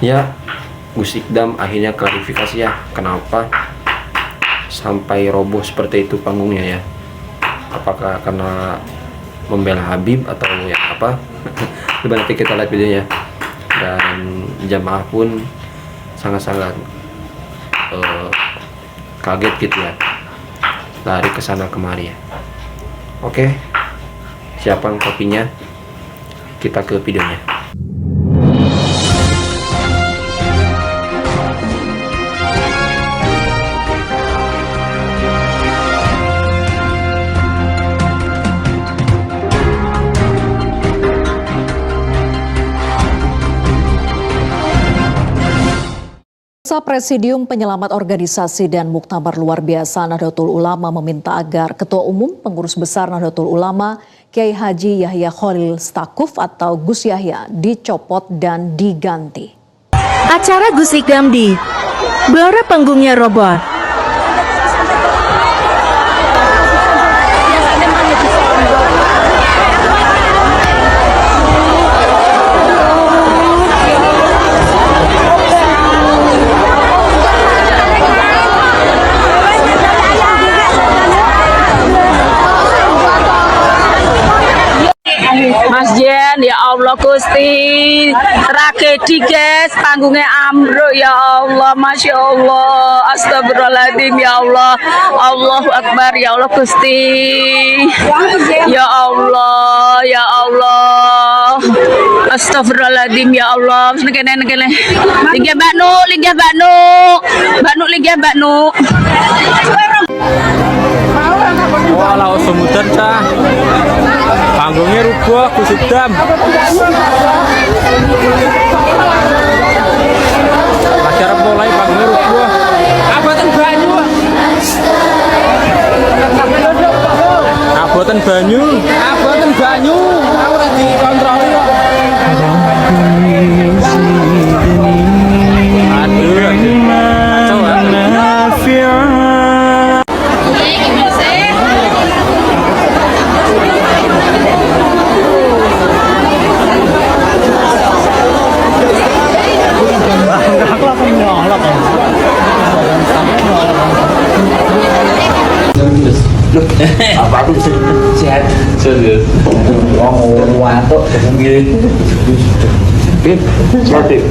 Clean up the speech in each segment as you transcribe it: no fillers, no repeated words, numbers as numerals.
Ya, Gus Ikdam akhirnya klarifikasi ya, kenapa sampai roboh seperti itu panggungnya ya. Apakah karena membela Habib atau ya apa? Coba nanti kita lihat videonya. Dan jamaah pun sangat-sangat kaget gitu ya, lari ke sana kemari ya. Oke, siapkan kopinya, kita ke videonya. Presidium Penyelamat Organisasi dan Muktamar Luar Biasa Nahdlatul Ulama meminta agar Ketua Umum Pengurus Besar Nahdlatul Ulama Kiai Haji Yahya Khalil Stakuf atau Gus Yahya dicopot dan diganti. Acara Gus Ikdam di Blora panggungnya roboh. Mas Jen, ya Allah Gusti, tragedi guys, panggungnya ambruk ya Allah, Masya Allah, astagfirullahaladzim ya Allah, Allahu Akbar ya Allah Gusti, ya Allah, ya Allah, astagfirullahaladzim ya Allah, negene, linggih baknu, Walau semutan cah, panggungnya rubuh, Gus Ikdam. Acara mulai panggungnya rubuh. Aboten banyu. Aboten banyu. Aboten banyu. Aku udah dikontroli kok. Apa tuh sehat? Serius. Oh, watuk mungkin. Bib, sorry.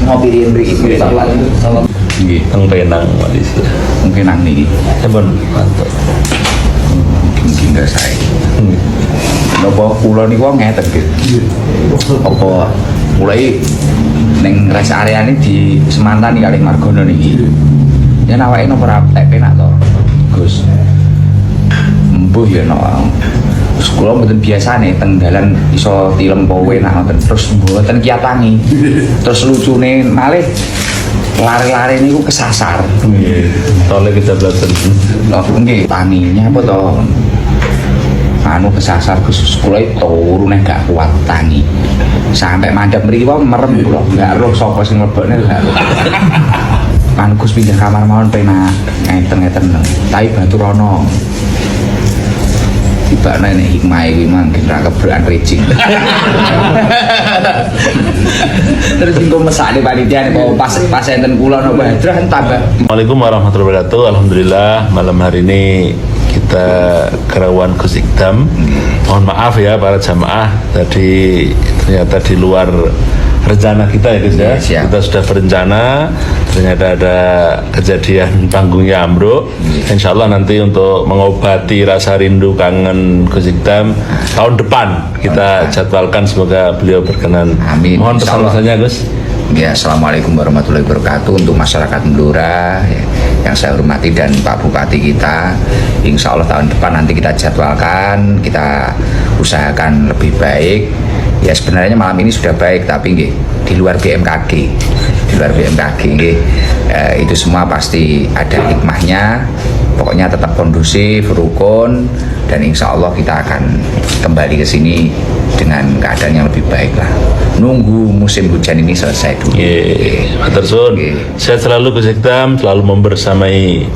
Ngopiin beri salam. Nggih, teng penang Malaysia. Mungkin nang niki. Sampun mantap. Mungkin enggak saya. Napa kula niku ngeten nggih. Apa mulai ning rest area ini di Semantani kali Margono niki. Ya awake napa ora penak to, Gus. Mbuh ya no. Sekolah mboten biasane teng dalan iso tilem powe nak ngoten terus mboten kiatangi. Terus lucune malih lari-lari niku kesasar. Nggih, tole kejablasan. Lho nggih taninya apa to? Anu kesasar Gus sekolah turu nek gak kuat tangi. Sampai mandap mriki wae merem kula, gak roh sapa sing mlebokne gak roh. Kan Gus pindah kamar mawon penak ngeten-ngeten. Tapi baturono. Tibane nek hikmah iki mangke ra kebrekan rejing. Terus engko mesake panitia pas enten kula napa hadrah tambah. Assalamualaikum warahmatullahi wabarakatuh. Alhamdulillah malam hari ini kita kerawan Gus Ikdam. Mohon maaf ya para jamaah, tadi ternyata di luar rencana kita ya Gus ya. Siap. Kita sudah berencana, ternyata ada kejadian panggungnya ambruk. Insya Allah nanti untuk mengobati rasa rindu kangen Gus Ikdam tahun depan kita jadwalkan, semoga beliau berkenan. Amin. Mohon pesan-pesannya Gus. Ya, assalamualaikum warahmatullahi wabarakatuh untuk masyarakat Blora ya, yang saya hormati dan Pak Bupati kita. Insya Allah tahun depan nanti kita jadwalkan, kita usahakan lebih baik. Ya sebenarnya malam ini sudah baik, tapi nggih di luar BMKG, nggih, itu semua pasti ada hikmahnya. Pokoknya tetap kondusif, rukun, dan insya Allah kita akan kembali ke sini dengan keadaan yang lebih baik lah. Nunggu musim hujan ini selesai dulu. Matur suwun. Sehat selalu Gus Ikdam, selalu membersamai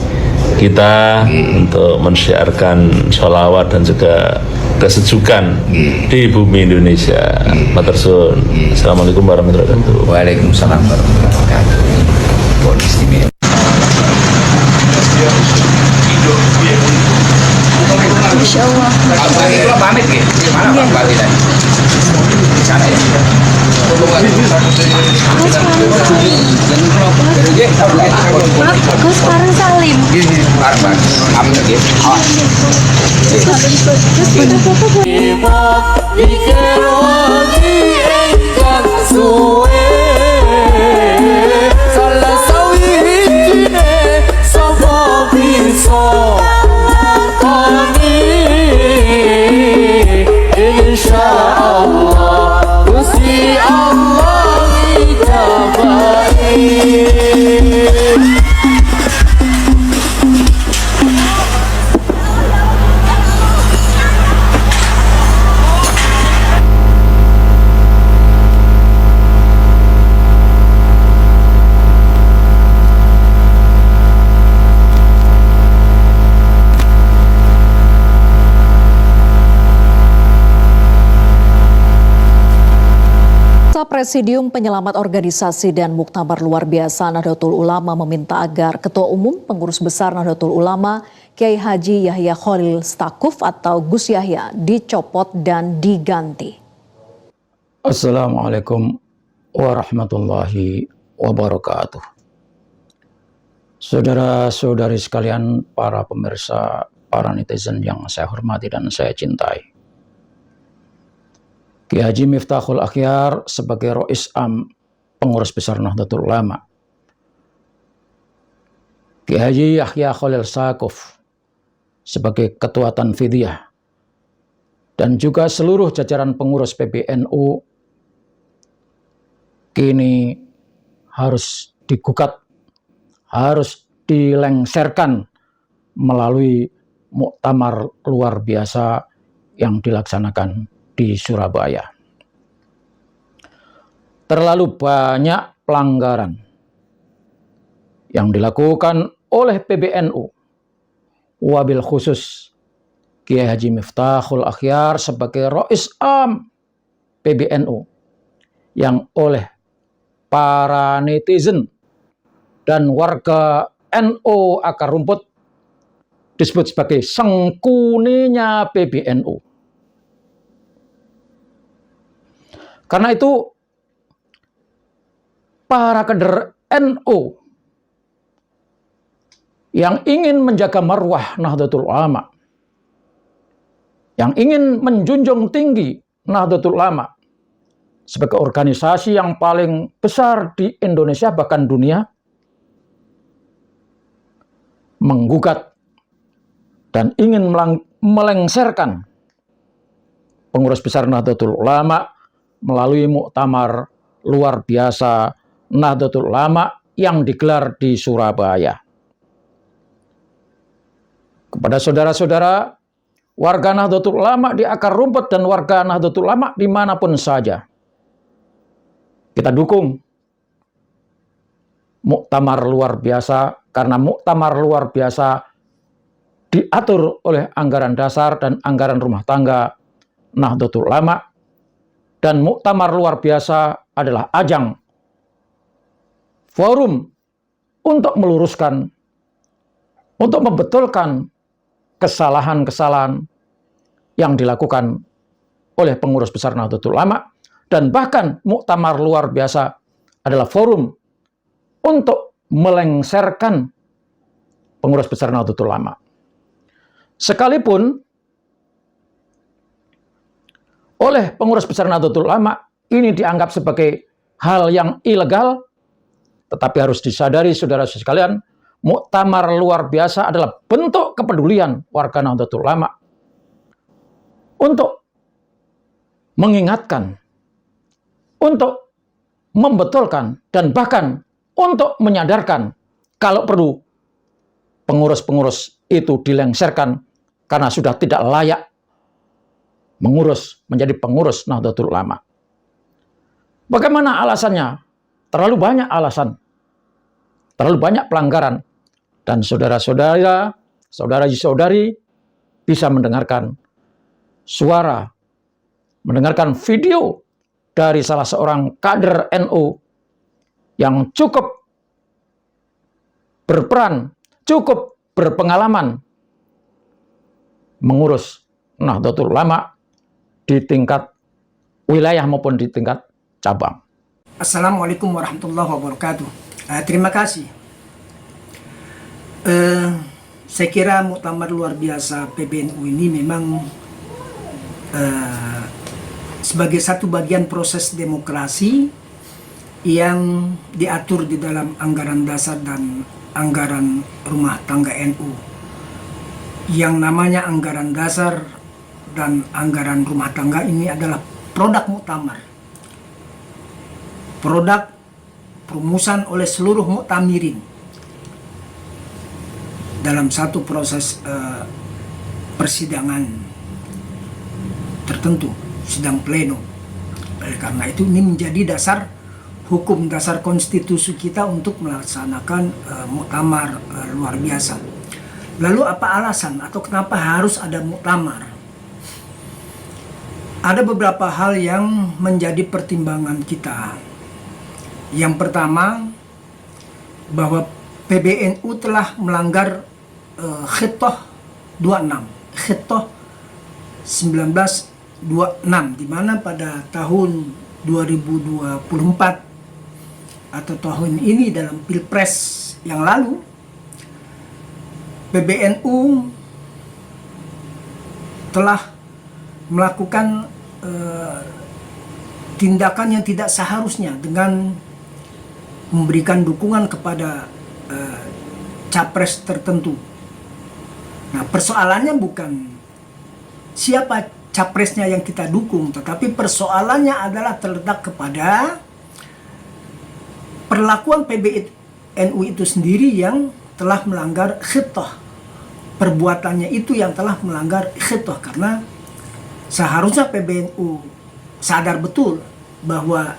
kita untuk mensyiarkan sholawat dan juga kesejukan Nggih. di bumi Indonesia. Matur suwun. Assalamualaikum warahmatullahi wabarakatuh. Waalaikumsalam warahmatullahi wabarakatuh. Mohon istimewa. Insya Allah. Itu pamit ya? Mana Pak Bupati tadi? Di sana ya? Gus Farhan Salim. Bareng. Amin ya. Awas. Presidium Penyelamat Organisasi dan Muktamar Luar Biasa Nahdlatul Ulama meminta agar Ketua Umum Pengurus Besar Nahdlatul Ulama Kiai Haji Yahya Khalil Stakuf atau Gus Yahya dicopot dan diganti. Assalamualaikum warahmatullahi wabarakatuh. Saudara-saudari sekalian, para pemirsa, para netizen yang saya hormati dan saya cintai. Kiai Haji Miftahul Akhyar sebagai Rois Am Pengurus Besar Nahdlatul Ulama, Kiai Haji Yahya Khalil Stakuf sebagai Ketua Tanfidiyah, dan juga seluruh jajaran pengurus PBNU kini harus digugat, harus dilengserkan melalui muktamar luar biasa yang dilaksanakan di Surabaya. Terlalu banyak pelanggaran yang dilakukan oleh PBNU, wabil khusus Kiai Haji Miftahul Akhyar sebagai Rois Am PBNU, yang oleh para netizen dan warga NU akar rumput disebut sebagai sengkuninya PBNU. Karena itu, para kader NU yang ingin menjaga marwah Nahdlatul Ulama, yang ingin menjunjung tinggi Nahdlatul Ulama sebagai organisasi yang paling besar di Indonesia bahkan dunia, menggugat dan ingin melengsarkan pengurus besar Nahdlatul Ulama melalui muktamar luar biasa Nahdlatul Ulama yang digelar di Surabaya. Kepada saudara-saudara warga Nahdlatul Ulama di akar rumput dan warga Nahdlatul Ulama dimanapun saja, kita dukung muktamar luar biasa, karena muktamar luar biasa diatur oleh anggaran dasar dan anggaran rumah tangga Nahdlatul Ulama. Dan muktamar luar biasa adalah ajang, forum untuk meluruskan, untuk membetulkan kesalahan-kesalahan yang dilakukan oleh pengurus besar Nahdlatul Ulama. Dan bahkan muktamar luar biasa adalah forum untuk melengsarkan pengurus besar Nahdlatul Ulama. Sekalipun oleh pengurus besar Nahdlatul Ulama ini dianggap sebagai hal yang ilegal, tetapi harus disadari saudara sekalian, muktamar luar biasa adalah bentuk kepedulian warga Nahdlatul Ulama untuk mengingatkan, untuk membetulkan, dan bahkan untuk menyadarkan kalau perlu pengurus-pengurus itu dilengsarkan karena sudah tidak layak menjadi pengurus Nahdlatul Ulama. Bagaimana alasannya? Terlalu banyak alasan, terlalu banyak pelanggaran, dan saudara-saudara, saudara-saudari bisa mendengarkan suara, mendengarkan video dari salah seorang kader NU yang cukup berperan, cukup berpengalaman mengurus Nahdlatul Ulama di tingkat wilayah maupun di tingkat cabang. Assalamualaikum warahmatullahi wabarakatuh. Terima kasih. Saya kira muktamar luar biasa PBNU ini memang sebagai satu bagian proses demokrasi yang diatur di dalam anggaran dasar dan anggaran rumah tangga NU. Yang namanya anggaran dasar dan anggaran rumah tangga ini adalah produk muktamar. Produk perumusan oleh seluruh muktamirin dalam satu proses persidangan tertentu, sidang pleno. Oleh karena itu ini menjadi dasar hukum, dasar konstitusi kita untuk melaksanakan muktamar luar biasa. Lalu apa alasan atau kenapa harus ada muktamar? Ada beberapa hal yang menjadi pertimbangan kita. Yang pertama, bahwa PBNU telah melanggar Khitoh 26, Khitoh 1926, di mana pada tahun 2024 atau tahun ini dalam Pilpres yang lalu, PBNU telah melakukan tindakan yang tidak seharusnya dengan memberikan dukungan kepada capres tertentu. Nah, persoalannya bukan siapa capresnya yang kita dukung, tetapi persoalannya adalah terletak kepada perlakuan PBNU itu sendiri yang telah melanggar khitoh. Perbuatannya itu yang telah melanggar khitoh, karena seharusnya PBNU sadar betul bahwa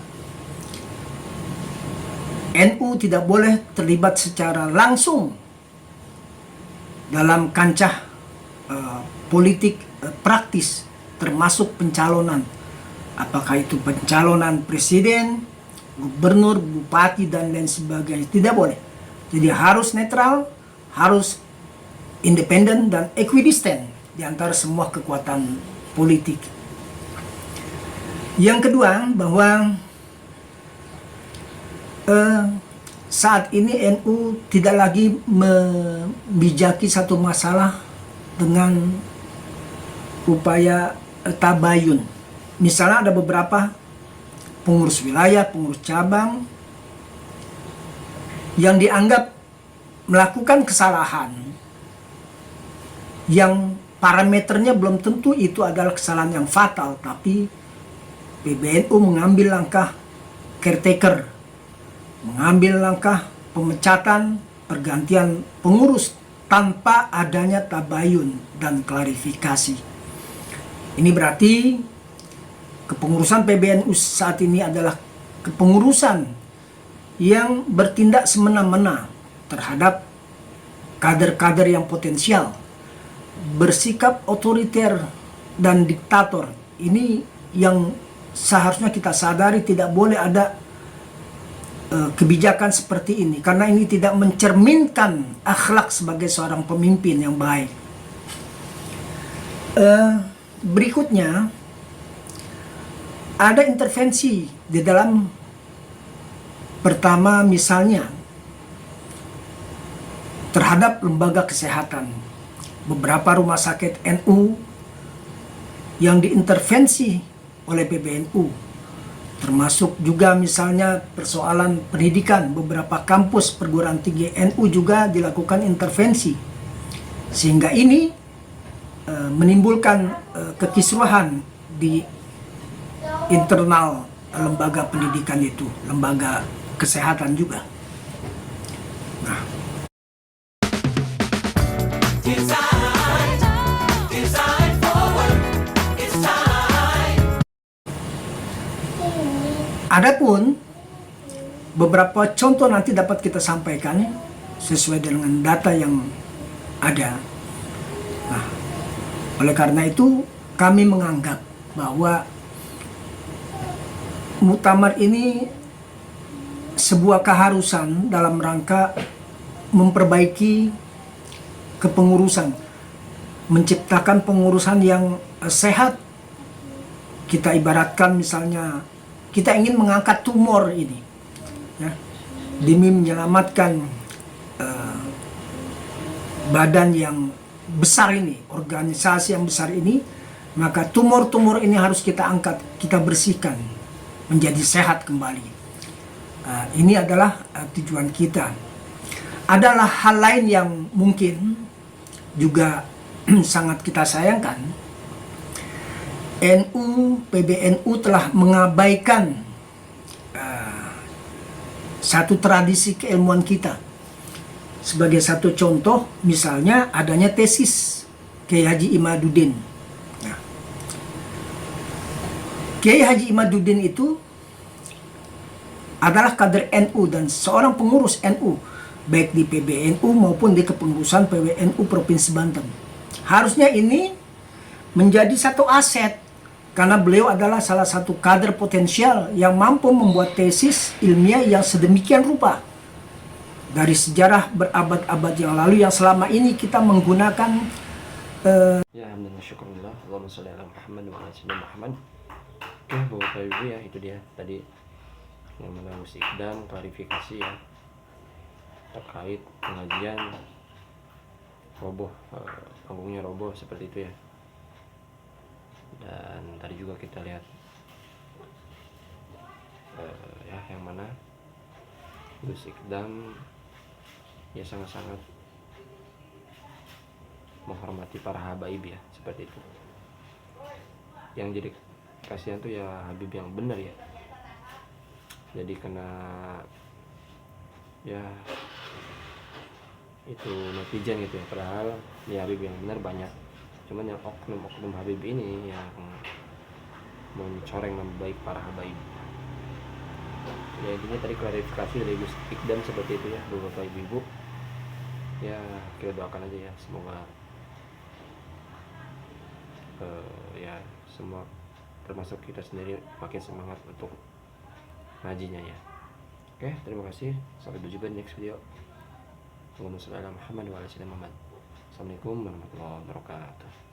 NU tidak boleh terlibat secara langsung dalam kancah politik praktis, termasuk pencalonan. Apakah itu pencalonan presiden, gubernur, bupati, dan lain sebagainya. Tidak boleh. Jadi harus netral, harus independen dan equidistant di antara semua kekuatan politik. Yang kedua, bahwa saat ini NU tidak lagi membijaki satu masalah dengan upaya tabayun. Misalnya ada beberapa pengurus wilayah, pengurus cabang yang dianggap melakukan kesalahan yang parameternya belum tentu itu adalah kesalahan yang fatal, tapi PBNU mengambil langkah caretaker, mengambil langkah pemecatan, pergantian pengurus tanpa adanya tabayun dan klarifikasi. Ini berarti kepengurusan PBNU saat ini adalah kepengurusan yang bertindak semena-mena terhadap kader-kader yang potensial, bersikap otoriter dan diktator. Ini yang seharusnya kita sadari, tidak boleh ada kebijakan seperti ini, karena ini tidak mencerminkan akhlak sebagai seorang pemimpin yang baik. Berikutnya, ada intervensi di dalam, pertama misalnya terhadap lembaga kesehatan. Beberapa rumah sakit NU yang diintervensi oleh PBNU, termasuk juga misalnya persoalan pendidikan. Beberapa kampus perguruan tinggi NU juga dilakukan intervensi, sehingga ini menimbulkan kekisruhan di internal lembaga pendidikan itu, lembaga kesehatan juga. Nah, adapun beberapa contoh nanti dapat kita sampaikan sesuai dengan data yang ada. Nah, oleh karena itu kami menganggap bahwa muktamar ini sebuah keharusan dalam rangka memperbaiki kepengurusan, menciptakan pengurusan yang sehat. Kita ibaratkan misalnya kita ingin mengangkat tumor ini, ya, demi menyelamatkan badan yang besar ini, organisasi yang besar ini, maka tumor-tumor ini harus kita angkat, kita bersihkan menjadi sehat kembali. Ini adalah tujuan kita. Adalah hal lain yang mungkin juga sangat kita sayangkan. PBNU telah mengabaikan satu tradisi keilmuan kita. Sebagai satu contoh, misalnya adanya tesis Kiai Haji Imaduddin. Nah, Kiai Haji Imaduddin itu adalah kader NU dan seorang pengurus NU, baik di PBNU maupun di kepengurusan PWNU Provinsi Banten. Harusnya ini menjadi satu aset, karena beliau adalah salah satu kader potensial yang mampu membuat tesis ilmiah yang sedemikian rupa. Dari sejarah berabad-abad yang lalu yang selama ini kita menggunakan Ya, alhamdulillah, syukurillah, Allahumma sholli ala Muhammad wa ala sayyidina Muhammad. Oke, Bapak Ibu ya, itu dia tadi yang mana Gus Ikdam klarifikasi ya terkait pengajian roboh, panggungnya roboh seperti itu ya. Dan tadi juga kita lihat ya yang mana Gus Ikdam ya sangat-sangat menghormati para habaib ya, seperti itu. Yang jadi kasihan tuh ya Habib yang benar ya, jadi kena ya itu netizen gitu ya, padahal ya Habib yang benar banyak, cuman yang oknum-oknum Habib ini yang mencoreng nama baik para habaib. Ya intinya tadi klarifikasi dari Gus Ikdam seperti itu ya, Bapak Ibu. Ya kita doakan aja ya, semoga ya semua termasuk kita sendiri makin semangat untuk ngajinya ya. Oke, terima kasih, sampai berjumpa di next video. Allahumma sholli ala Muhammad wa ala sayyidina Muhammad. Assalamualaikum warahmatullahi wabarakatuh.